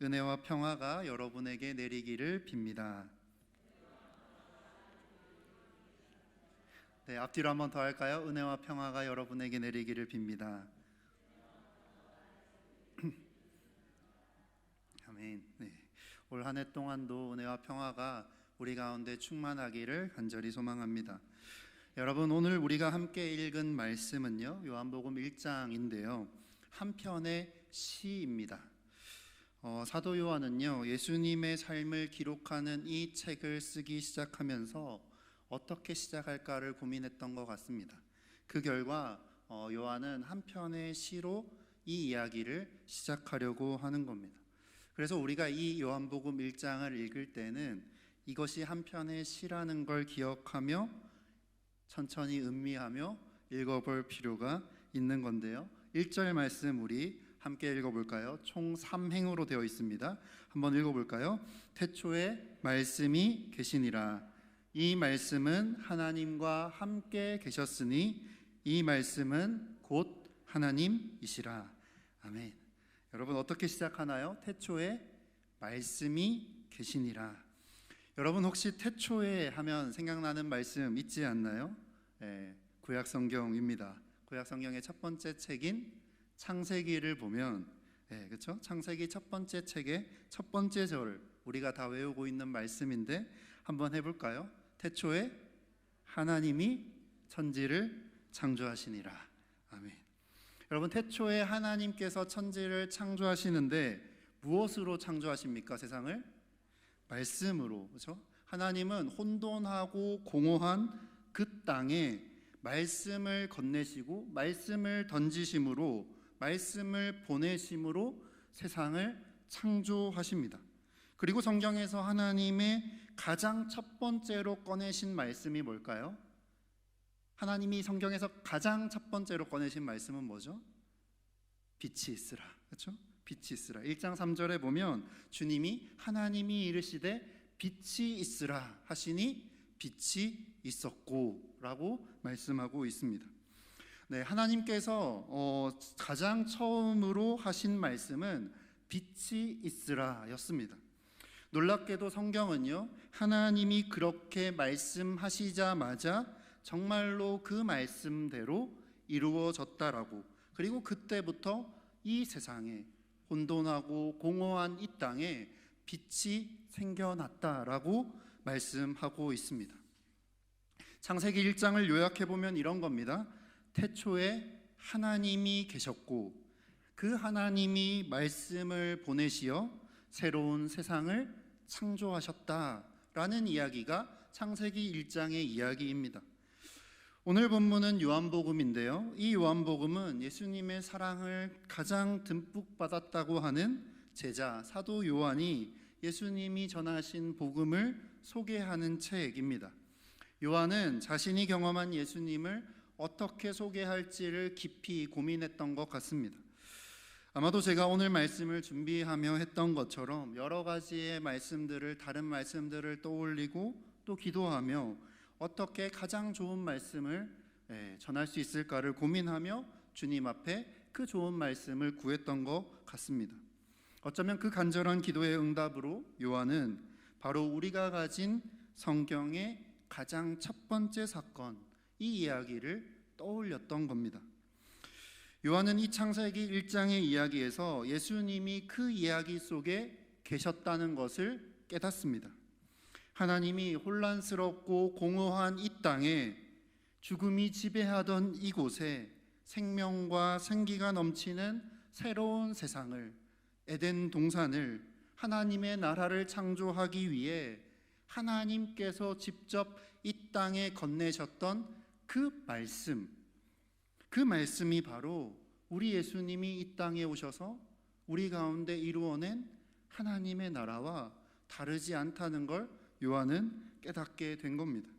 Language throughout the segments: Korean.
은혜와 평화가 여러분에게 내리기를 빕니다. 네, 앞뒤로 한번 더 할까요? 은혜와 평화가 여러분에게 내리기를 빕니다. 아멘. 네, 올 한 해 동안도 은혜와 평화가 우리 가운데 충만하기를 간절히 소망합니다. 여러분, 오늘 우리가 함께 읽은 말씀은요, 요한복음 1장인데요 한 편의 시입니다. 사도 요한은요, 예수님의 삶을 기록하는 이 책을 쓰기 시작하면서 어떻게 시작할까를 고민했던 것 같습니다. 그 결과 요한은 한 편의 시로 이 이야기를 시작하려고 하는 겁니다. 그래서 우리가 이 요한복음 1장을 읽을 때는 이것이 한 편의 시라는 걸 기억하며 천천히 음미하며 읽어볼 필요가 있는 건데요, 1절 말씀 우리 함께 읽어볼까요? 총 3행으로 되어 있습니다. 한번 읽어볼까요? 태초에 말씀이 계시니라. 이 말씀은 하나님과 함께 계셨으니 이 말씀은 곧 하나님이시라. 아멘. 여러분, 어떻게 시작하나요? 태초에 말씀이 계시니라. 여러분, 혹시 태초에 하면 생각나는 말씀 있지 않나요? 구약 성경입니다. 구약 성경의 첫 번째 책인 창세기를 보면, 그렇죠? 창세기 첫 번째 책의 첫 번째 절 우리가 다 외우고 있는 말씀인데 한번 해볼까요? 태초에 하나님이 천지를 창조하시니라. 아멘. 여러분, 태초에 하나님께서 천지를 창조하시는데 무엇으로 창조하십니까? 세상을 말씀으로. 그렇죠? 하나님은 혼돈하고 공허한 그 땅에 말씀을 건네시고 말씀을 던지심으로, 말씀을 보내심으로 세상을 창조하십니다. 그리고 성경에서 하나님의 가장 첫 번째로 꺼내신 말씀이 뭘까요? 하나님이 성경에서 가장 첫 번째로 꺼내신 말씀은 뭐죠? 빛이 있으라. 그렇죠? 빛이 있으라. 1장 3절에 보면 주님이, 하나님이 이르시되 빛이 있으라 하시니 빛이 있었고 라고 말씀하고 있습니다. 네, 하나님께서 가장 처음으로 하신 말씀은 빛이 있으라 였습니다. 놀랍게도 성경은요, 하나님이 그렇게 말씀하시자마자 정말로 그 말씀대로 이루어졌다라고, 그리고 그때부터 이 세상에, 혼돈하고 공허한 이 땅에 빛이 생겨났다라고 말씀하고 있습니다. 창세기 1장을 요약해보면 이런 겁니다. 태초에 하나님이 계셨고 그 하나님이 말씀을 보내시어 새로운 세상을 창조하셨다라는 이야기가 창세기 1장의 이야기입니다. 오늘 본문은 요한복음인데요, 이 요한복음은 예수님의 사랑을 가장 듬뿍 받았다고 하는 제자 사도 요한이 예수님이 전하신 복음을 소개하는 책입니다. 요한은 자신이 경험한 예수님을 어떻게 소개할지를 깊이 고민했던 것 같습니다. 아마도 제가 오늘 말씀을 준비하며 했던 것처럼 여러 가지의 말씀들을, 다른 말씀들을 떠올리고 또 기도하며 어떻게 가장 좋은 말씀을 전할 수 있을까를 고민하며 주님 앞에 그 좋은 말씀을 구했던 것 같습니다. 어쩌면 그 간절한 기도의 응답으로 요한은 바로 우리가 가진 성경의 가장 첫 번째 사건, 이 이야기를 떠올렸던 겁니다. 요한은 이 창세기 1장의 이야기에서 예수님이 그 이야기 속에 계셨다는 것을 깨닫습니다. 하나님이 혼란스럽고 공허한 이 땅에, 죽음이 지배하던 이곳에 생명과 생기가 넘치는 새로운 세상을, 에덴 동산을, 하나님의 나라를 창조하기 위해 하나님께서 직접 이 땅에 건네셨던 그 말씀, 그 말씀이 바로 우리 예수님이 이 땅에 오셔서 우리 가운데 이루어낸 하나님의 나라와 다르지 않다는 걸 요한은 깨닫게 된 겁니다.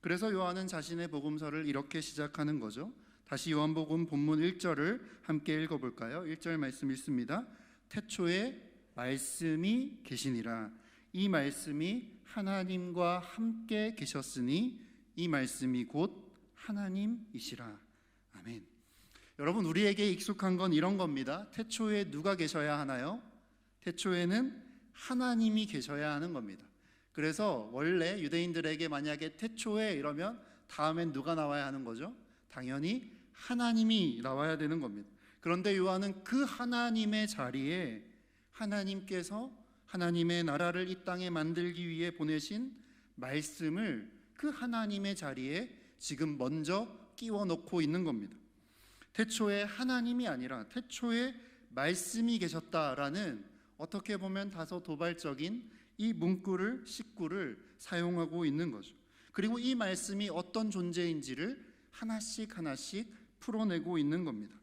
그래서 요한은 자신의 복음서를 이렇게 시작하는 거죠. 다시 요한복음 본문 1절을 함께 읽어볼까요? 1절 말씀 읽습니다. 태초에 말씀이 계시니라. 이 말씀이 하나님과 함께 계셨으니 이 말씀이 곧 하나님이시라. 아멘. 여러분, 우리에게 익숙한 건 이런 겁니다. 태초에 누가 계셔야 하나요? 태초에는 하나님이 계셔야 하는 겁니다. 그래서 원래 유대인들에게 만약에 태초에 이러면 다음엔 누가 나와야 하는 거죠? 당연히 하나님이 나와야 되는 겁니다. 그런데 요한은 그 하나님의 자리에 하나님께서 하나님의 나라를 이 땅에 만들기 위해 보내신 말씀을 그 하나님의 자리에 지금 먼저 끼워 넣고 있는 겁니다. 태초에 하나님이 아니라 태초에 말씀이 계셨다라는 어떻게 보면 다소 도발적인 이 문구를 식구를 사용하고 있는 거죠. 그리고 이 말씀이 어떤 존재인지를 하나씩 하나씩 풀어내고 있는 겁니다.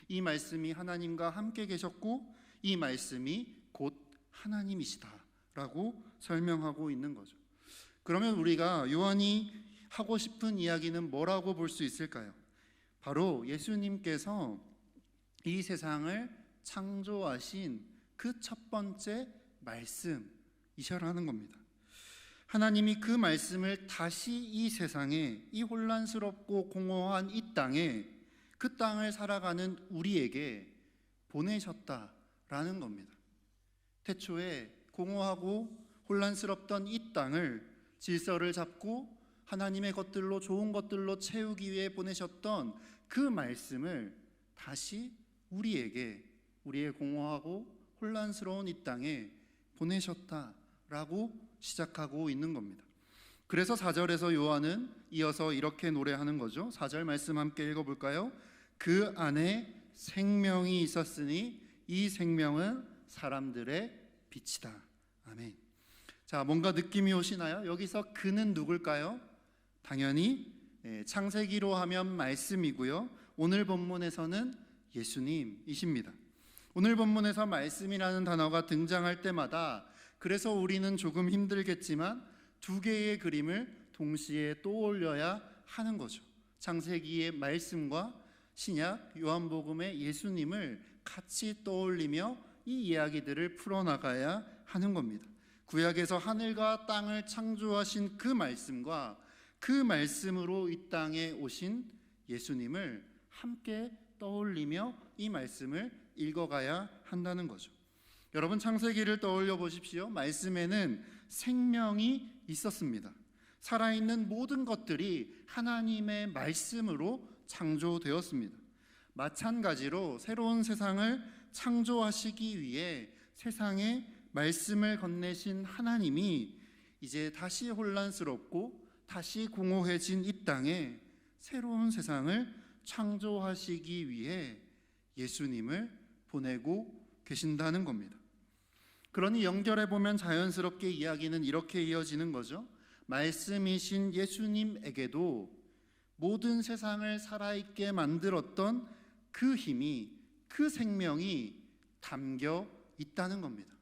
이 말씀이 하나님과 함께 계셨고 이 말씀이 곧 하나님이시다라고 설명하고 있는 거죠. 그러면 우리가 요한이 하고 싶은 이야기는 뭐라고 볼 수 있을까요? 바로 예수님께서 이 세상을 창조하신 그 첫 번째 말씀이셔라는 겁니다. 하나님이 그 말씀을 다시 이 세상에, 이 혼란스럽고 공허한 이 땅에, 그 땅을 살아가는 우리에게 보내셨다라는 겁니다. 태초에 공허하고 혼란스럽던 이 땅을 질서를 잡고 하나님의 것들로, 좋은 것들로 채우기 위해 보내셨던 그 말씀을 다시 우리에게, 우리의 공허하고 혼란스러운 이 땅에 보내셨다라고 시작하고 있는 겁니다. 그래서 4절에서 요한은 이어서 이렇게 노래하는 거죠. 4절 말씀 함께 읽어볼까요? 그 안에 생명이 있었으니 이 생명은 사람들의 빛이다. 아멘. 자, 뭔가 느낌이 오시나요? 여기서 그는 누굴까요? 당연히 창세기로 하면 말씀이고요. 오늘 본문에서는 예수님이십니다. 오늘 본문에서 말씀이라는 단어가 등장할 때마다 그래서 우리는 조금 힘들겠지만 두 개의 그림을 동시에 떠올려야 하는 거죠. 창세기의 말씀과 신약 요한복음의 예수님을 같이 떠올리며 이 이야기들을 풀어나가야 하는 겁니다. 구약에서 하늘과 땅을 창조하신 그 말씀과 그 말씀으로 이 땅에 오신 예수님을 함께 떠올리며 이 말씀을 읽어가야 한다는 거죠. 여러분, 창세기를 떠올려 보십시오. 말씀에는 생명이 있었습니다. 살아있는 모든 것들이 하나님의 말씀으로 창조되었습니다. 마찬가지로 새로운 세상을 창조하시기 위해 세상에 말씀을 건네신 하나님이 이제 다시 혼란스럽고 다시 공허해진 이 땅에 새로운 세상을 창조하시기 위해 예수님을 보내고 계신다는 겁니다. 그러니 연결해 보면 자연스럽게 이야기는 이렇게 이어지는 거죠. 말씀이신 예수님에게도 모든 세상을 살아있게 만들었던 그 힘이, 그 생명이 담겨 있다는 겁니다.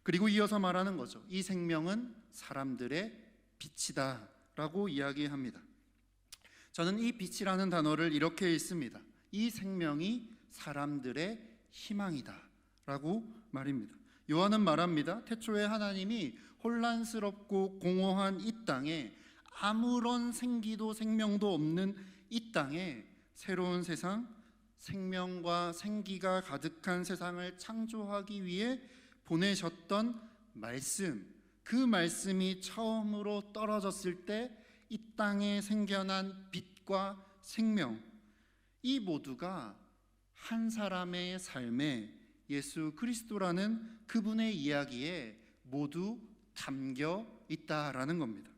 그리고 이어서 말하는 거죠. 이 생명은 사람들의 빛이다 라고 이야기합니다. 저는 이 빛이라는 단어를 이렇게 읽습니다. 이 생명이 사람들의 희망이다 라고 말입니다. 요한은 말합니다. 태초에 하나님이 혼란스럽고 공허한 이 땅에, 아무런 생기도 생명도 없는 이 땅에 새로운 세상, 생명과 생기가 가득한 세상을 창조하기 위해 보내셨던 말씀, 그 말씀이 처음으로 떨어졌을 때 이 땅에 생겨난 빛과 생명, 이 모두가 한 사람의 삶에 예수 그리스도라는 그분의 이야기에 모두 담겨 있다라는 겁니다.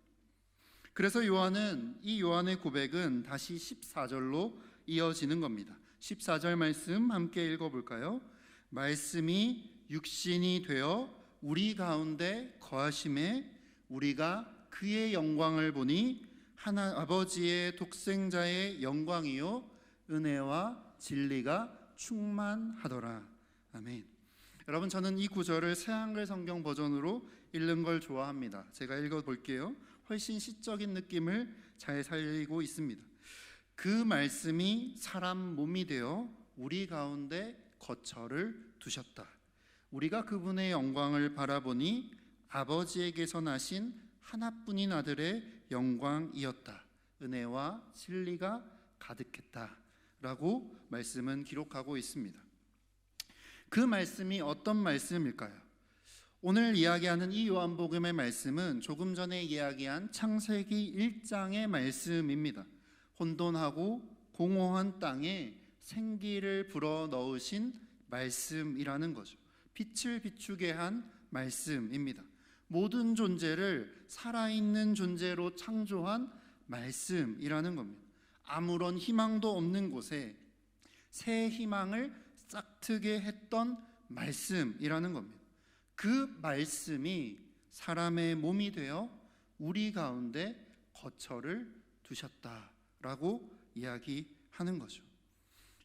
그래서 이 요한의 고백은 다시 14절로 이어지는 겁니다. 14절 말씀 함께 읽어볼까요? 말씀이 육신이 되어 우리 가운데 거하심에 우리가 그의 영광을 보니 아버지의 독생자의 영광이요 은혜와 진리가 충만하더라. 아멘. 여러분, 저는 이 구절을 새한글 성경 버전으로 읽는 걸 좋아합니다. 제가 읽어볼게요. 훨씬 시적인 느낌을 잘 살리고 있습니다. 그 말씀이 사람 몸이 되어 우리 가운데 거처를 두셨다. 우리가 그분의 영광을 바라보니 아버지에게서 나신 하나뿐인 아들의 영광이었다. 은혜와 진리가 가득했다 라고 말씀은 기록하고 있습니다. 그 말씀이 어떤 말씀일까요? 오늘 이야기하는 이 요한복음의 말씀은 조금 전에 이야기한 창세기 1장의 말씀입니다. 혼돈하고 공허한 땅에 생기를 불어넣으신 말씀이라는 거죠. 빛을 비추게 한 말씀입니다. 모든 존재를 살아있는 존재로 창조한 말씀이라는 겁니다. 아무런 희망도 없는 곳에 새 희망을 싹트게 했던 말씀이라는 겁니다. 그 말씀이 사람의 몸이 되어 우리 가운데 거처를 두셨다라고 이야기하는 거죠.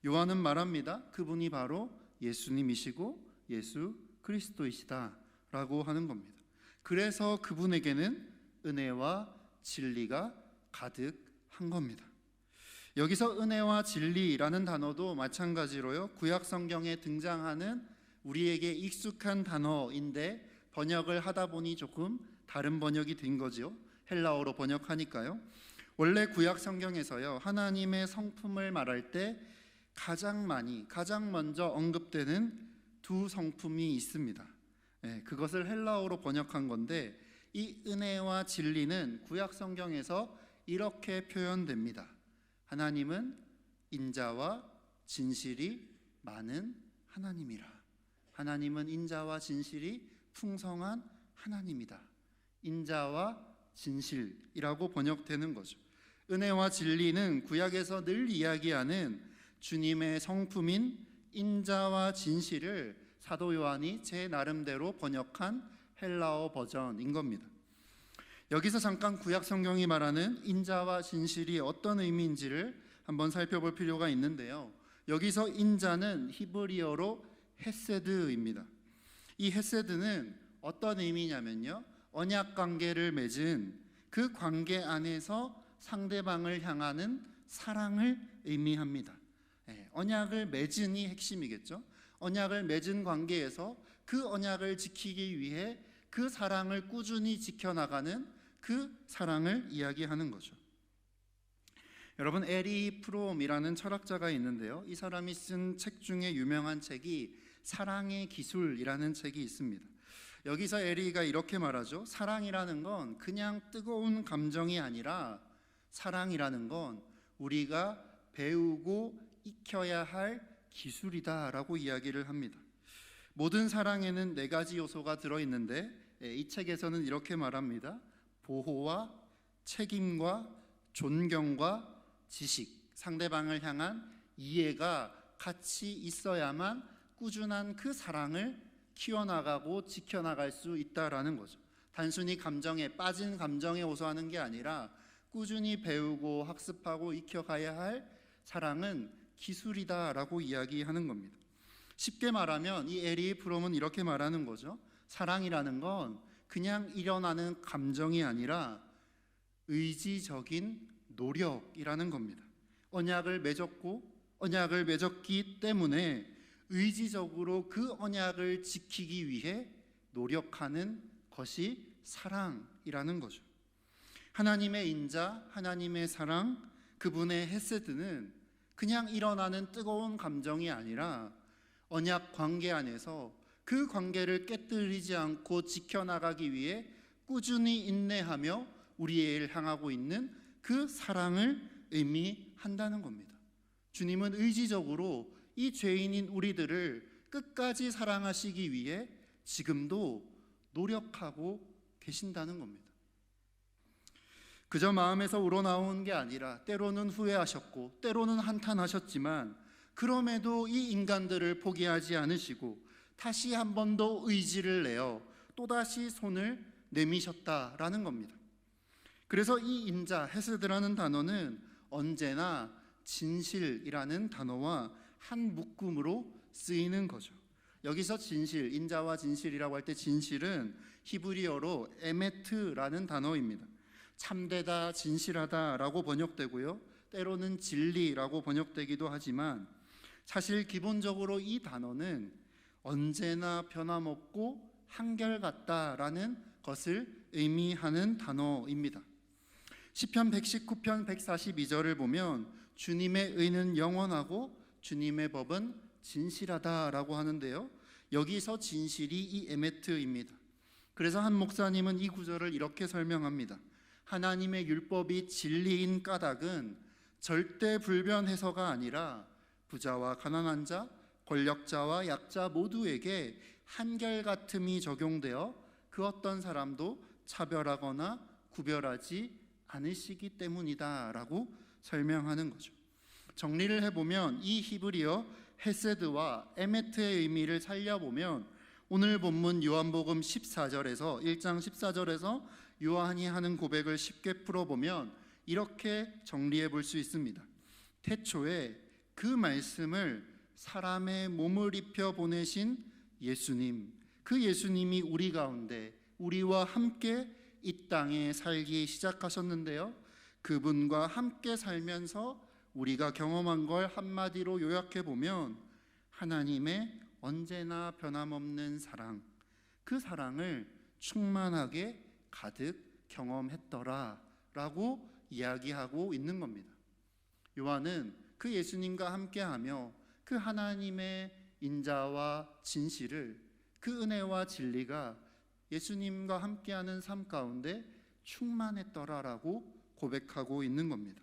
요한은 말합니다. 그분이 바로 예수님이시고 예수 그리스도이시다라고 하는 겁니다. 그래서 그분에게는 은혜와 진리가 가득한 겁니다. 여기서 은혜와 진리라는 단어도 마찬가지로요, 구약 성경에 등장하는 우리에게 익숙한 단어인데 번역을 하다 보니 조금 다른 번역이 된 거죠. 헬라어로 번역하니까요. 원래 구약 성경에서요, 하나님의 성품을 말할 때 가장 먼저 언급되는 두 성품이 있습니다. 그것을 헬라어로 번역한 건데, 이 은혜와 진리는 구약 성경에서 이렇게 표현됩니다. 하나님은 인자와 진실이 많은 하나님이라. 하나님은 인자와 진실이 풍성한 하나님이다. 인자와 진실이라고 번역되는 거죠. 은혜와 진리는 구약에서 늘 이야기하는 주님의 성품인 인자와 진실을 사도 요한이 제 나름대로 번역한 헬라어 버전인 겁니다. 여기서 잠깐 구약 성경이 말하는 인자와 진실이 어떤 의미인지를 한번 살펴볼 필요가 있는데요. 여기서 인자는 히브리어로 헤세드입니다. 이 헤세드는 어떤 의미냐면요, 언약 관계를 맺은 그 관계 안에서 상대방을 향하는 사랑을 의미합니다. 언약을 맺은이 핵심이겠죠. 언약을 맺은 관계에서 그 언약을 지키기 위해 그 사랑을 꾸준히 지켜나가는 그 사랑을 이야기하는 거죠. 여러분, 에리 프롬이라는 철학자가 있는데요, 이 사람이 쓴 책 중에 유명한 책이 사랑의 기술이라는 책이 있습니다. 여기서 에리가 이렇게 말하죠. 사랑이라는 건 그냥 뜨거운 감정이 아니라 사랑이라는 건 우리가 배우고 익혀야 할 기술이다라고 이야기를 합니다. 모든 사랑에는 4가지 요소가 들어있는데 이 책에서는 이렇게 말합니다. 보호와 책임과 존경과 지식, 상대방을 향한 이해가 같이 있어야만 꾸준한 그 사랑을 키워나가고 지켜나갈 수 있다라는 거죠. 단순히 빠진 감정에 호소하는 게 아니라 꾸준히 배우고 학습하고 익혀가야 할 사랑은 기술이다라고 이야기하는 겁니다. 쉽게 말하면 이 에리 프롬은 이렇게 말하는 거죠. 사랑이라는 건 그냥 일어나는 감정이 아니라 의지적인 노력이라는 겁니다. 언약을 맺었기 때문에 의지적으로 그 언약을 지키기 위해 노력하는 것이 사랑이라는 거죠. 하나님의 인자, 하나님의 사랑, 그분의 헤세드는 그냥 일어나는 뜨거운 감정이 아니라 언약 관계 안에서 그 관계를 깨뜨리지 않고 지켜나가기 위해 꾸준히 인내하며 우리를 향하고 있는 그 사랑을 의미한다는 겁니다. 주님은 의지적으로 이 죄인인 우리들을 끝까지 사랑하시기 위해 지금도 노력하고 계신다는 겁니다. 그저 마음에서 우러나오는 게 아니라 때로는 후회하셨고 때로는 한탄하셨지만 그럼에도 이 인간들을 포기하지 않으시고 다시 한 번 더 의지를 내어 또다시 손을 내미셨다라는 겁니다. 그래서 이 인자, 헤세드라는 단어는 언제나 진실이라는 단어와 한 묶음으로 쓰이는 거죠. 여기서 진실, 인자와 진실이라고 할 때 진실은 히브리어로 에메트라는 단어입니다. 참되다, 진실하다라고 번역되고요, 때로는 진리라고 번역되기도 하지만 사실 기본적으로 이 단어는 언제나 변함없고 한결같다라는 것을 의미하는 단어입니다. 시편 119편 142절을 보면 주님의 의는 영원하고 주님의 법은 진실하다라고 하는데요. 여기서 진실이 이 에메트입니다. 그래서 한 목사님은 이 구절을 이렇게 설명합니다. 하나님의 율법이 진리인 까닭은 절대 불변해서가 아니라 부자와 가난한 자, 권력자와 약자 모두에게 한결같음이 적용되어 그 어떤 사람도 차별하거나 구별하지 않으시기 때문이다라고 설명하는 거죠. 정리를 해보면 이 히브리어 헤세드와 에메트의 의미를 살려보면 오늘 본문 요한복음 14절에서 1장 14절에서 요한이 하는 고백을 쉽게 풀어보면 이렇게 정리해 볼 수 있습니다. 태초에 그 말씀을 사람의 몸을 입혀 보내신 예수님, 그 예수님이 우리 가운데 우리와 함께 이 땅에 살기 시작하셨는데요. 그분과 함께 살면서 우리가 경험한 걸 한마디로 요약해 보면 하나님의 언제나 변함없는 사랑, 그 사랑을 충만하게 가득 경험했더라 라고 이야기하고 있는 겁니다. 요한은 그 예수님과 함께하며 그 하나님의 인자와 진실을, 그 은혜와 진리가 예수님과 함께하는 삶 가운데 충만했더라라고 고백하고 있는 겁니다.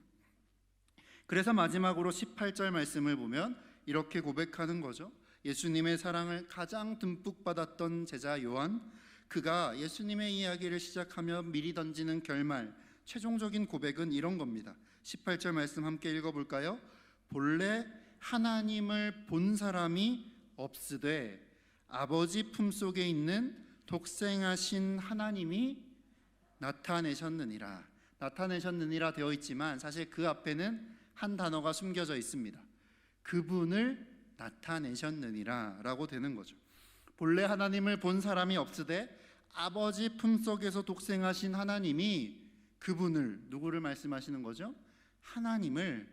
그래서 마지막으로 18절 말씀을 보면 이렇게 고백하는 거죠. 예수님의 사랑을 가장 듬뿍 받았던 제자 요한, 그가 예수님의 이야기를 시작하며 미리 던지는 결말, 최종적인 고백은 이런 겁니다. 18절 말씀 함께 읽어볼까요? 본래 하나님을 본 사람이 없으되 아버지 품속에 있는 독생하신 하나님이 나타내셨느니라. 나타내셨느니라 되어 있지만 사실 그 앞에는 한 단어가 숨겨져 있습니다. 그분을 나타내셨느니라 라고 되는 거죠. 본래 하나님을 본 사람이 없으되 아버지 품속에서 독생하신 하나님이 그분을, 누구를 말씀하시는 거죠? 하나님을,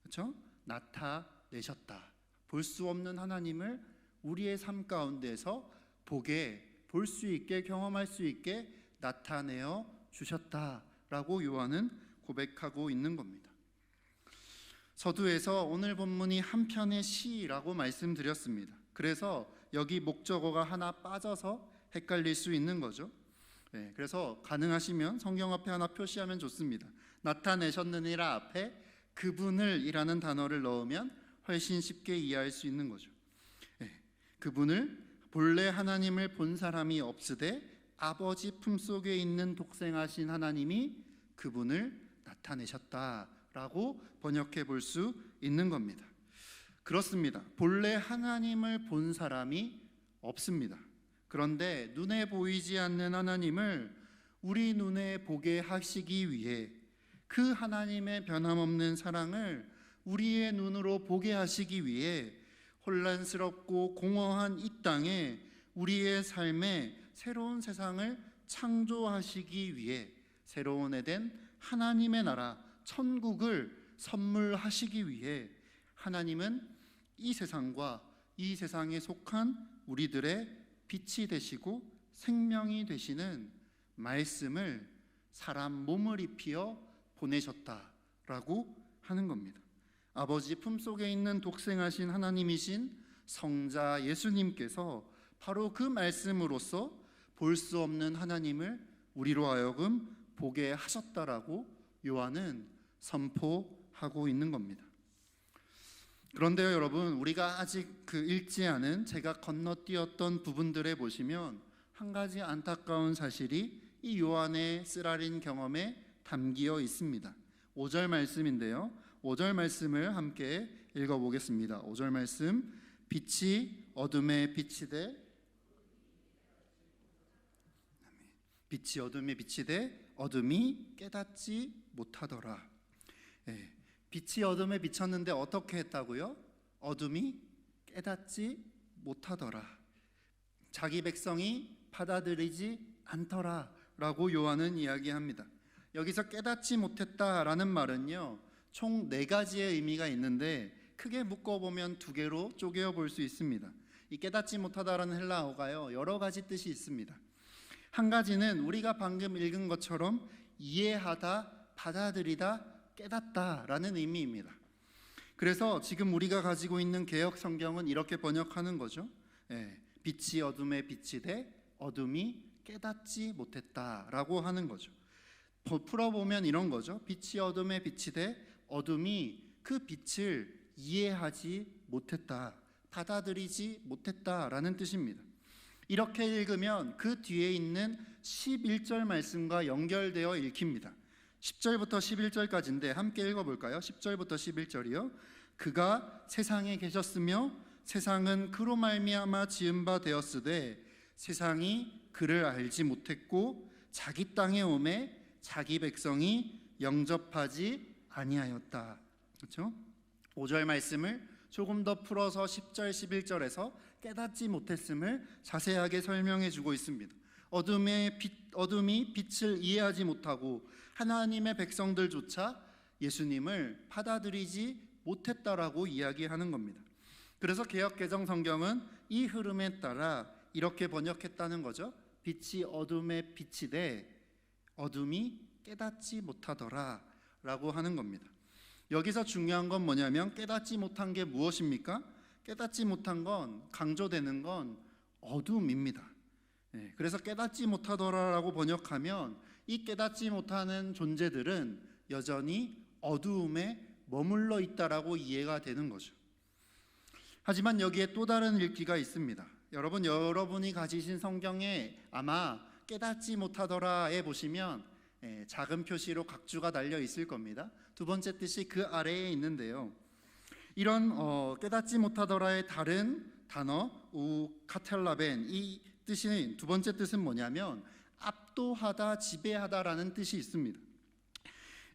그렇죠? 나타내셨다. 볼 수 없는 하나님을 우리의 삶 가운데서 볼 수 있게, 경험할 수 있게 나타내어 주셨다라고 요한은 고백하고 있는 겁니다. 서두에서 오늘 본문이 한 편의 시라고 말씀드렸습니다. 그래서 여기 목적어가 하나 빠져서 헷갈릴 수 있는 거죠. 그래서 가능하시면 성경 앞에 하나 표시하면 좋습니다. 나타내셨느니라 앞에 그분을 이라는 단어를 넣으면 훨씬 쉽게 이해할 수 있는 거죠. 그분을, 본래 하나님을 본 사람이 없으되 아버지 품속에 있는 독생하신 하나님이 그분을 나타내셨다라고 번역해 볼 수 있는 겁니다. 그렇습니다. 본래 하나님을 본 사람이 없습니다. 그런데 눈에 보이지 않는 하나님을 우리 눈에 보게 하시기 위해, 그 하나님의 변함없는 사랑을 우리의 눈으로 보게 하시기 위해 혼란스럽고 공허한 이 땅에 우리의 삶에 새로운 세상을 창조하시기 위해 새로운 에덴, 하나님의 나라, 천국을 선물하시기 위해 하나님은 이 세상과 이 세상에 속한 우리들의 빛이 되시고 생명이 되시는 말씀을 사람 몸을 입히어 보내셨다라고 하는 겁니다. 아버지 품속에 있는 독생하신 하나님이신 성자 예수님께서 바로 그 말씀으로써 볼 수 없는 하나님을 우리로 하여금 보게 하셨다라고 요한은 선포하고 있는 겁니다. 그런데요 여러분, 우리가 아직 읽지 않은, 제가 건너뛰었던 부분들에 보시면 한 가지 안타까운 사실이 이 요한의 쓰라린 경험에 담겨 있습니다. 5절 말씀인데요, 5절 말씀을 함께 읽어보겠습니다. 5절 말씀, 빛이 어둠에 비치되 어둠이 깨닫지 못하더라. 빛이 어둠에 비쳤는데 어떻게 했다고요? 어둠이 깨닫지 못하더라. 자기 백성이 받아들이지 않더라 라고 요한은 이야기합니다. 여기서 깨닫지 못했다라는 말은요, 총 4가지의 의미가 있는데 크게 묶어보면 2개로 쪼개어 볼 수 있습니다. 이 깨닫지 못하다라는 헬라어가요, 여러 가지 뜻이 있습니다. 한 가지는 우리가 방금 읽은 것처럼 이해하다, 받아들이다, 깨닫다라는 의미입니다. 그래서 지금 우리가 가지고 있는 개역 성경은 이렇게 번역하는 거죠. 빛이 어둠에 비치되 어둠이 깨닫지 못했다라고 하는 거죠. 풀어보면 이런 거죠. 빛이 어둠에 비치되 어둠이 그 빛을 이해하지 못했다, 받아들이지 못했다라는 뜻입니다. 이렇게 읽으면 그 뒤에 있는 11절 말씀과 연결되어 읽힙니다. 10절부터 11절까지인데 함께 읽어볼까요? 10절부터 11절이요. 그가 세상에 계셨으며 세상은 그로 말미암아 지은 바 되었으되 세상이 그를 알지 못했고 자기 땅에 오매 자기 백성이 영접하지 아니하였다. 그렇죠? 5절 말씀을 조금 더 풀어서 10절 11절에서 깨닫지 못했음을 자세하게 설명해 주고 있습니다. 어둠이 빛을 이해하지 못하고 하나님의 백성들조차 예수님을 받아들이지 못했다라고 이야기하는 겁니다. 그래서 개역 개정 성경은 이 흐름에 따라 이렇게 번역했다는 거죠. 빛이 어둠에 비치되 어둠이 깨닫지 못하더라 라고 하는 겁니다. 여기서 중요한 건 뭐냐면 깨닫지 못한 게 무엇입니까? 깨닫지 못한 건, 강조되는 건 어둠입니다. 그래서 깨닫지 못하더라라고 번역하면 이 깨닫지 못하는 존재들은 여전히 어두움에 머물러 있다라고 이해가 되는 거죠. 하지만 여기에 또 다른 읽기가 있습니다. 여러분이 가지신 성경에 아마 깨닫지 못하더라에 보시면 작은 표시로 각주가 달려 있을 겁니다. 두 번째 뜻이 그 아래에 있는데요. 이런 깨닫지 못하더라의 다른 단어 우카텔라벤, 이 뜻이 두 번째 뜻은 뭐냐면 압도하다, 지배하다라는 뜻이 있습니다.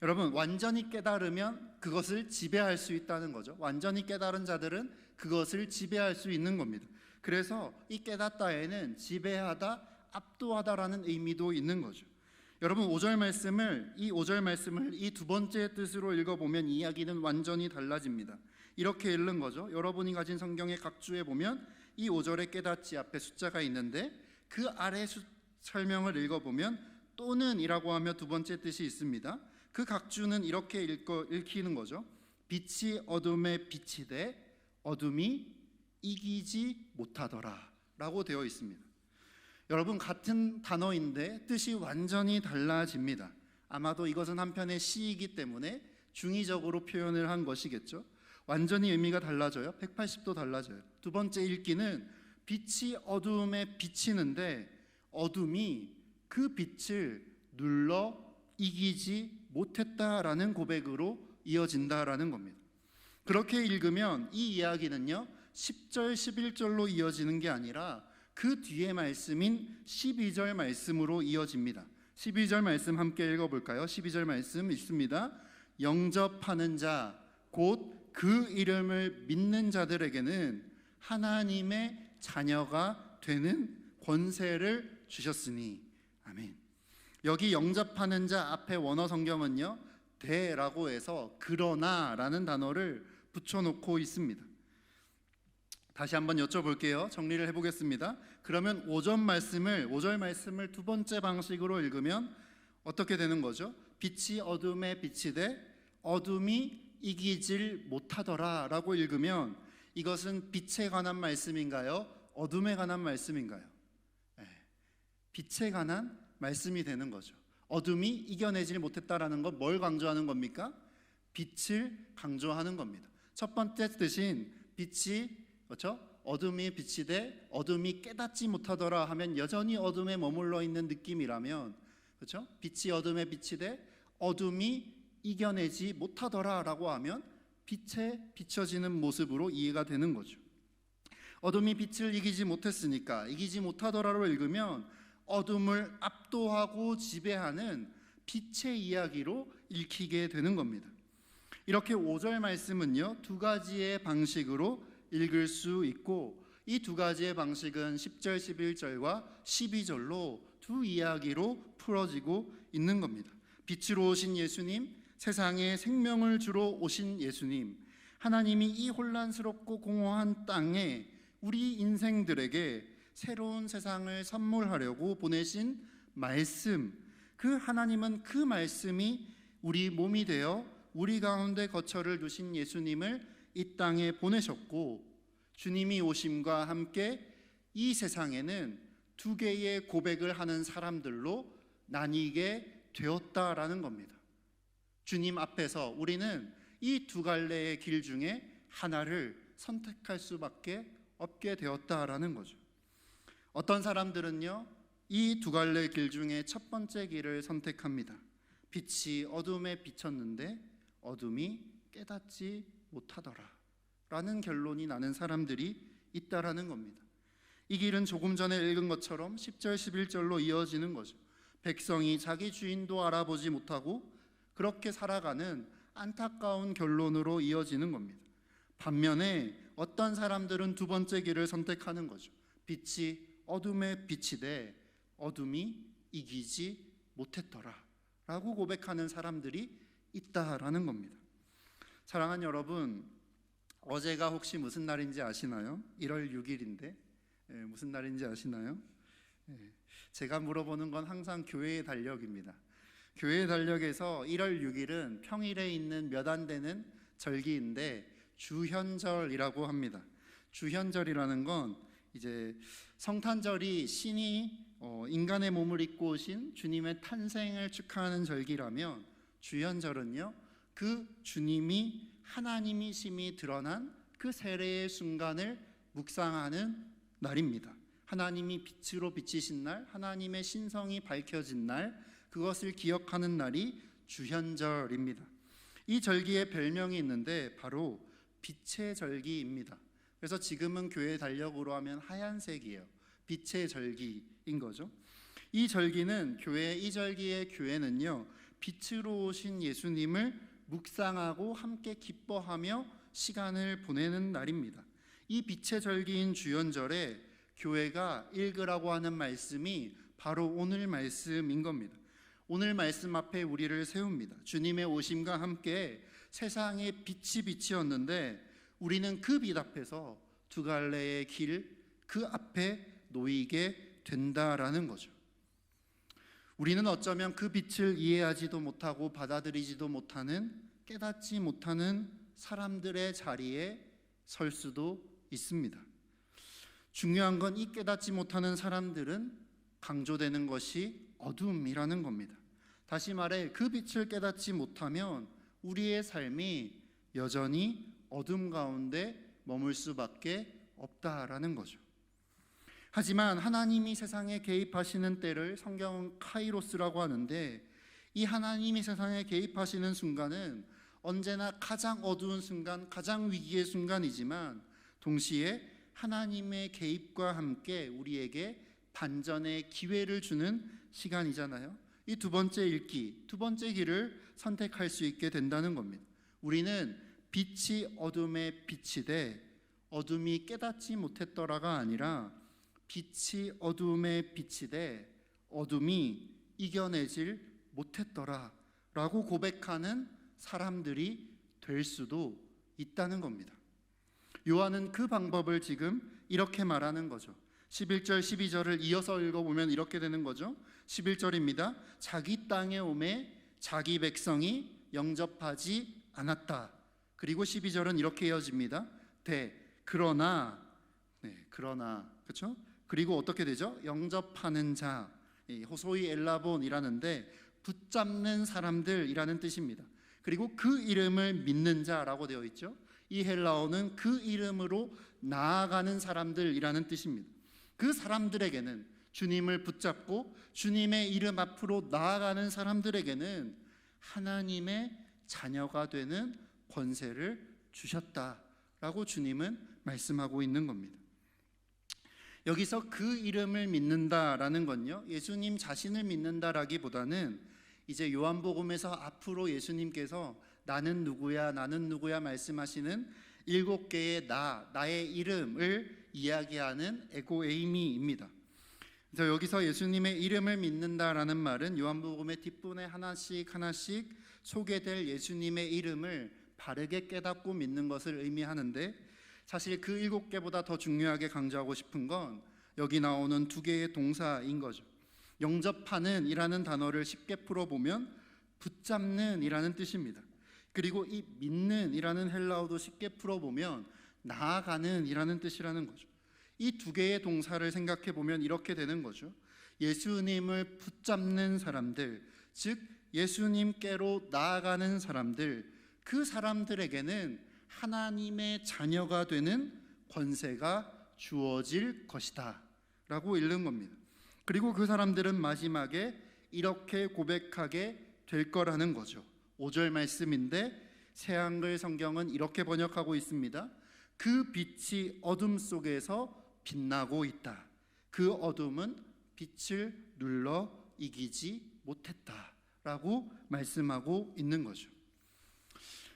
여러분, 완전히 깨달으면 그것을 지배할 수 있다는 거죠. 완전히 깨달은 자들은 그것을 지배할 수 있는 겁니다. 그래서 이 깨닫다에는 지배하다, 압도하다라는 의미도 있는 거죠. 여러분, 5절 말씀을 이 두 번째 뜻으로 읽어보면 이야기는 완전히 달라집니다. 이렇게 읽는 거죠. 여러분이 가진 성경의 각주에 보면 이 5절에 깨닫지 앞에 숫자가 있는데 그 아래 설명을 읽어보면 또는 이라고 하며 두 번째 뜻이 있습니다. 그 각주는 이렇게 읽히는 거죠. 빛이 어둠에 비치되 어둠이 이기지 못하더라 라고 되어 있습니다. 여러분, 같은 단어인데 뜻이 완전히 달라집니다. 아마도 이것은 한편의 시이기 때문에 중의적으로 표현을 한 것이겠죠. 완전히 의미가 달라져요. 180도 달라져요. 두 번째 읽기는 빛이 어둠에 비치는데 어둠이 그 빛을 눌러 이기지 못했다라는 고백으로 이어진다라는 겁니다. 그렇게 읽으면 이 이야기는요 10절 11절로 이어지는 게 아니라 그 뒤에 말씀인 12절 말씀으로 이어집니다. 12절 말씀 함께 읽어볼까요? 12절 말씀 있습니다. 영접하는 자 곧 그 이름을 믿는 자들에게는 하나님의 자녀가 되는 권세를 주셨으니. 아멘. 여기 영접하는 자 앞에 원어 성경은요 대라고 해서 그러나라는 단어를 붙여놓고 있습니다. 다시 한번 여쭤볼게요. 정리를 해보겠습니다. 그러면 5절 말씀을 두 번째 방식으로 읽으면 어떻게 되는 거죠? 빛이 어둠에 비치되 어둠이 이기질 못하더라 라고 읽으면 이것은 빛에 관한 말씀인가요? 어둠에 관한 말씀인가요? 빛에 관한 말씀이 되는 거죠. 어둠이 이겨내질 못했다라는 건 뭘 강조하는 겁니까? 빛을 강조하는 겁니다. 첫 번째 뜻인 빛이 그렇죠? 어둠이 비치되 어둠이 깨닫지 못하더라 하면 여전히 어둠에 머물러 있는 느낌이라면 그렇죠? 빛이 어둠에 비치되 어둠이 이겨내지 못하더라라고 하면 빛에 비춰지는 모습으로 이해가 되는 거죠. 어둠이 빛을 이기지 못했으니까 이기지 못하더라로 읽으면 어둠을 압도하고 지배하는 빛의 이야기로 읽히게 되는 겁니다. 이렇게 5절 말씀은요 두 가지의 방식으로 읽을 수 있고 이 두 가지의 방식은 10절 11절과 12절로 두 이야기로 풀어지고 있는 겁니다. 빛으로 오신 예수님, 세상에 생명을 주러 오신 예수님, 하나님이 이 혼란스럽고 공허한 땅에 우리 인생들에게 새로운 세상을 선물하려고 보내신 말씀, 그 하나님은 그 말씀이 우리 몸이 되어 우리 가운데 거처를 두신 예수님을 이 땅에 보내셨고, 주님이 오심과 함께 이 세상에는 두 개의 고백을 하는 사람들로 나뉘게 되었다라는 겁니다. 주님 앞에서 우리는 이 두 갈래의 길 중에 하나를 선택할 수밖에 없게 되었다라는 거죠. 어떤 사람들은요, 이 두 갈래 길 중에 첫 번째 길을 선택합니다. 빛이 어둠에 비쳤는데 어둠이 깨닫지 못하더라 라는 결론이 나는 사람들이 있다라는 겁니다. 이 길은 조금 전에 읽은 것처럼 10절 11절로 이어지는 거죠. 백성이 자기 주인도 알아보지 못하고 그렇게 살아가는 안타까운 결론으로 이어지는 겁니다. 반면에 어떤 사람들은 두 번째 길을 선택하는 거죠. 빛이 어둠에 비치되 어둠이 이기지 못했더라 라고 고백하는 사람들이 있다라는 겁니다. 사랑하는 여러분, 어제가 혹시 무슨 날인지 아시나요? 1월 6일인데 무슨 날인지 아시나요? 제가 물어보는 건 항상 교회의 달력입니다. 교회의 달력에서 1월 6일은 평일에 있는 몇 안 되는 절기인데 주현절이라고 합니다. 주현절이라는 건 이제 성탄절이 신이 인간의 몸을 입고 오신 주님의 탄생을 축하하는 절기라면, 주현절은요, 그 주님이 하나님이심이 드러난 그 세례의 순간을 묵상하는 날입니다. 하나님이 빛으로 비치신 날, 하나님의 신성이 밝혀진 날, 그것을 기억하는 날이 주현절입니다. 이 절기의 별명이 있는데 바로 빛의 절기입니다. 그래서 지금은 교회 달력으로 하면 하얀색이에요. 빛의 절기인 거죠. 이 절기는 이 절기의 교회는요, 빛으로 오신 예수님을 묵상하고 함께 기뻐하며 시간을 보내는 날입니다. 이 빛의 절기인 주현절에 교회가 읽으라고 하는 말씀이 바로 오늘 말씀인 겁니다. 오늘 말씀 앞에 우리를 세웁니다. 주님의 오심과 함께 세상에 빛이 비치었는데 우리는 그 빛 앞에서 두 갈래의 길, 그 앞에 놓이게 된다라는 거죠. 우리는 어쩌면 그 빛을 이해하지도 못하고 받아들이지도 못하는, 깨닫지 못하는 사람들의 자리에 설 수도 있습니다. 중요한 건 이 깨닫지 못하는 사람들은 강조되는 것이 어둠이라는 겁니다. 다시 말해, 그 빛을 깨닫지 못하면 우리의 삶이 여전히 어둠 가운데 머물 수밖에 없다라는 거죠. 하지만 하나님이 세상에 개입하시는 때를 성경은 카이로스라고 하는데, 이 하나님이 세상에 개입하시는 순간은 언제나 가장 어두운 순간, 가장 위기의 순간이지만 동시에 하나님의 개입과 함께 우리에게 반전의 기회를 주는 시간이잖아요. 이 두 번째 읽기, 두 번째 길을 선택할 수 있게 된다는 겁니다. 우리는 빛이 어둠에 비치되 어둠이 깨닫지 못했더라가 아니라 빛이 어둠에 비치되 어둠이 이겨내질 못했더라 라고 고백하는 사람들이 될 수도 있다는 겁니다. 요한은 그 방법을 지금 이렇게 말하는 거죠. 11절 12절을 이어서 읽어보면 이렇게 되는 거죠. 11절입니다. 자기 땅에 오매 자기 백성이 영접하지 않았다. 그리고 12절은 이렇게 이어집니다. 그러나 그렇죠? 그리고 어떻게 되죠? 영접하는 자, 호소이 엘라본이라는데 붙잡는 사람들이라는 뜻입니다. 그리고 그 이름을 믿는 자라고 되어 있죠. 이 헬라어는 그 이름으로 나아가는 사람들이라는 뜻입니다. 그 사람들에게는, 주님을 붙잡고 주님의 이름 앞으로 나아가는 사람들에게는 하나님의 자녀가 되는 권세를 주셨다라고 주님은 말씀하고 있는 겁니다. 여기서 그 이름을 믿는다라는 건요, 예수님 자신을 믿는다라기보다는 이제 요한복음에서 앞으로 예수님께서 나는 누구야 말씀하시는 7개의 나의 이름을 이야기하는 에고에이미입니다. 그래서 여기서 예수님의 이름을 믿는다라는 말은 요한복음의 뒷부분에 하나씩 소개될 예수님의 이름을 바르게 깨닫고 믿는 것을 의미하는데, 사실 그 7개보다 더 중요하게 강조하고 싶은 건 여기 나오는 2개의 동사인 거죠. 영접하는 이라는 단어를 쉽게 풀어보면 붙잡는 이라는 뜻입니다. 그리고 이 믿는이라는 헬라어도 쉽게 풀어보면 나아가는이라는 뜻이라는 거죠. 이 두 개의 동사를 생각해 보면 이렇게 되는 거죠. 예수님을 붙잡는 사람들, 즉 예수님께로 나아가는 사람들, 그 사람들에게는 하나님의 자녀가 되는 권세가 주어질 것이다 라고 읽는 겁니다. 그리고 그 사람들은 마지막에 이렇게 고백하게 될 거라는 거죠. 5절 말씀인데 새한글 성경은 이렇게 번역하고 있습니다. 그 빛이 어둠 속에서 빛나고 있다. 그 어둠은 빛을 눌러 이기지 못했다 라고 말씀하고 있는 거죠.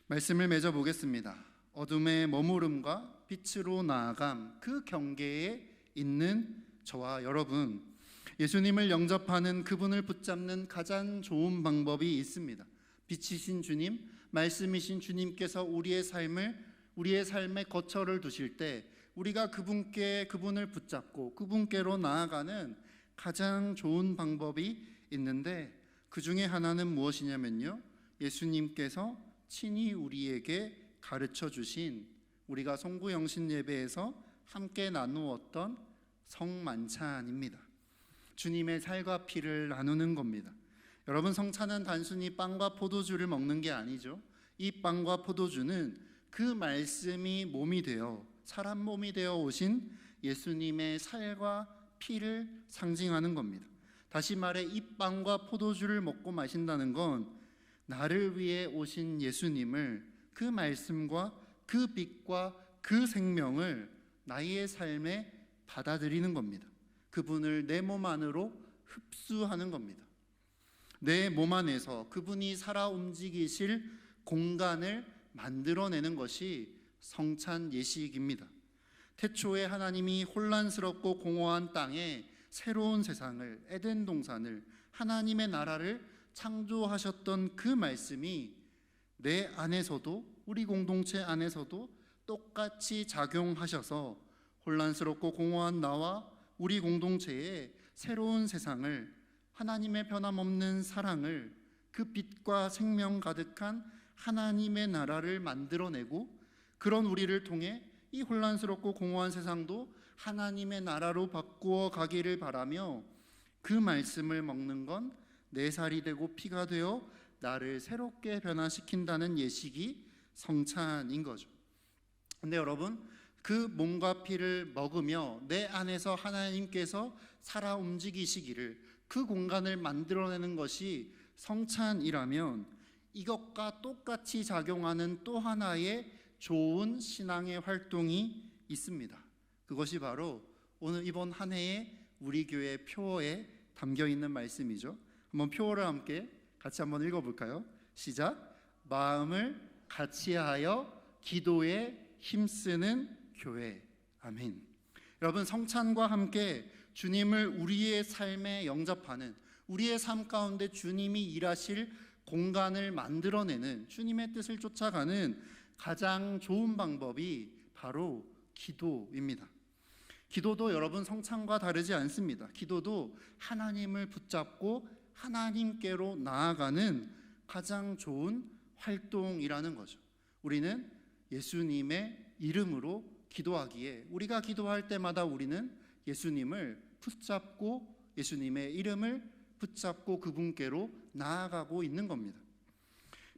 말씀을 맺어 보겠습니다. 어둠의 머무름과 빛으로 나아감, 그 경계에 있는 저와 여러분, 예수님을 영접하는 그분을 붙잡는 가장 좋은 방법이 있습니다. 빛이신 주님, 말씀이신 주님께서 우리의 삶에 거처를 두실 때 우리가 그분을 붙잡고 그분께로 나아가는 가장 좋은 방법이 있는데, 그 중에 하나는 무엇이냐면요, 예수님께서 친히 우리에게 가르쳐 주신, 우리가 송구영신 예배에서 함께 나누었던 성만찬입니다. 주님의 살과 피를 나누는 겁니다. 여러분, 성찬은 단순히 빵과 포도주를 먹는 게 아니죠. 이 빵과 포도주는 그 말씀이 몸이 되어, 사람 몸이 되어 오신 예수님의 살과 피를 상징하는 겁니다. 다시 말해 이 빵과 포도주를 먹고 마신다는 건 나를 위해 오신 예수님을, 그 말씀과 그 빛과 그 생명을 나의 삶에 받아들이는 겁니다. 그분을 내 몸 안으로 흡수하는 겁니다. 내 몸 안에서 그분이 살아 움직이실 공간을 만들어내는 것이 성찬 예식입니다. 태초에 하나님이 혼란스럽고 공허한 땅에 새로운 세상을, 에덴 동산을, 하나님의 나라를 창조하셨던 그 말씀이 내 안에서도, 우리 공동체 안에서도 똑같이 작용하셔서 혼란스럽고 공허한 나와 우리 공동체에 새로운 세상을, 하나님의 변함없는 사랑을, 그 빛과 생명 가득한 하나님의 나라를 만들어내고, 그런 우리를 통해 이 혼란스럽고 공허한 세상도 하나님의 나라로 바꾸어 가기를 바라며, 그 말씀을 먹는 건 내 살이 되고 피가 되어 나를 새롭게 변화시킨다는 예식이 성찬인 거죠. 근데 여러분, 그 몸과 피를 먹으며 내 안에서 하나님께서 살아 움직이시기를, 그 공간을 만들어내는 것이 성찬이라면, 이것과 똑같이 작용하는 또 하나의 좋은 신앙의 활동이 있습니다. 그것이 바로 오늘 이번 한 해의 우리 교회 표어에 담겨 있는 말씀이죠. 한번 표어를 함께 같이 한번 읽어볼까요? 시작. 마음을 같이하여 기도에 힘쓰는 교회. 아멘. 여러분, 성찬과 함께 주님을 우리의 삶에 영접하는, 우리의 삶 가운데 주님이 일하실 공간을 만들어내는, 주님의 뜻을 쫓아가는 가장 좋은 방법이 바로 기도입니다. 기도도 여러분 성찬과 다르지 않습니다. 기도도 하나님을 붙잡고 하나님께로 나아가는 가장 좋은 활동이라는 거죠. 우리는 예수님의 이름으로 기도하기에, 우리가 기도할 때마다 우리는 예수님을 붙잡고, 예수님의 이름을 붙잡고 그분께로 나아가고 있는 겁니다.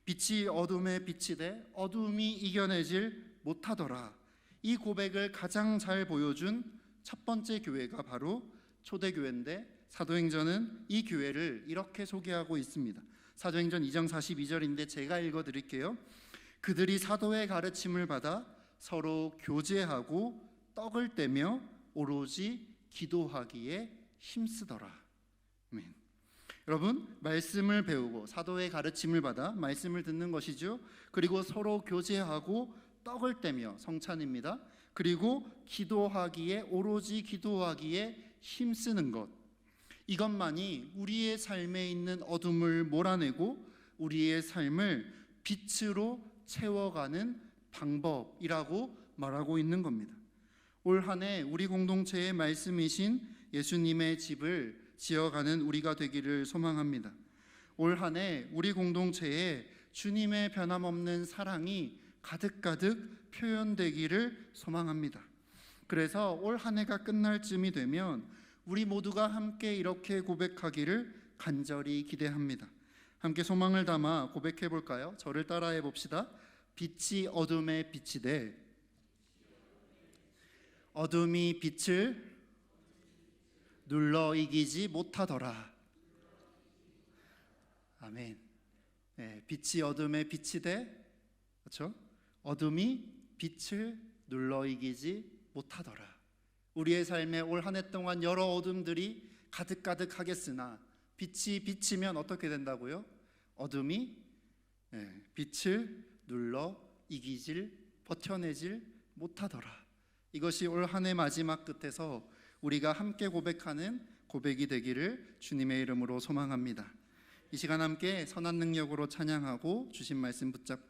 빛이 어둠에 빛이 돼 어둠이 이겨내질 못하더라. 이 고백을 가장 잘 보여준 첫 번째 교회가 바로 초대교회인데, 사도행전은 이 교회를 이렇게 소개하고 있습니다. 사도행전 2장 42절인데 제가 읽어드릴게요. 그들이 사도의 가르침을 받아 서로 교제하고 떡을 떼며 오로지 기도하기에 힘쓰더라. 아멘. 여러분, 말씀을 배우고 사도의 가르침을 받아 말씀을 듣는 것이죠. 그리고 서로 교제하고 떡을 떼며, 성찬입니다. 그리고 기도하기에, 오로지 기도하기에 힘쓰는 것, 이것만이 우리의 삶에 있는 어둠을 몰아내고 우리의 삶을 빛으로 채워가는 방법이라고 말하고 있는 겁니다. 올 한 해 우리 공동체의 말씀이신 예수님의 집을 지어가는 우리가 되기를 소망합니다. 올 한 해 우리 공동체에 주님의 변함없는 사랑이 가득가득 표현되기를 소망합니다. 그래서 올 한 해가 끝날 쯤이 되면 우리 모두가 함께 이렇게 고백하기를 간절히 기대합니다. 함께 소망을 담아 고백해 볼까요? 저를 따라해 봅시다. 빛이 어둠에 비치되 어둠이 빛을 눌러 이기지 못하더라. 아멘. 네, 빛이 어둠에 비치되, 그렇죠? 어둠이 빛을 눌러 이기지 못하더라. 우리의 삶에 올 한 해 동안 여러 어둠들이 가득가득하겠으나 빛이 비치면 어떻게 된다고요? 어둠이 빛을 눌러 이기질, 버텨내질 못하더라. 이것이 올 한 해 마지막 끝에서 우리가 함께 고백하는 고백이 되기를 주님의 이름으로 소망합니다. 이 시간 함께 선한 능력으로 찬양하고 주신 말씀 붙잡고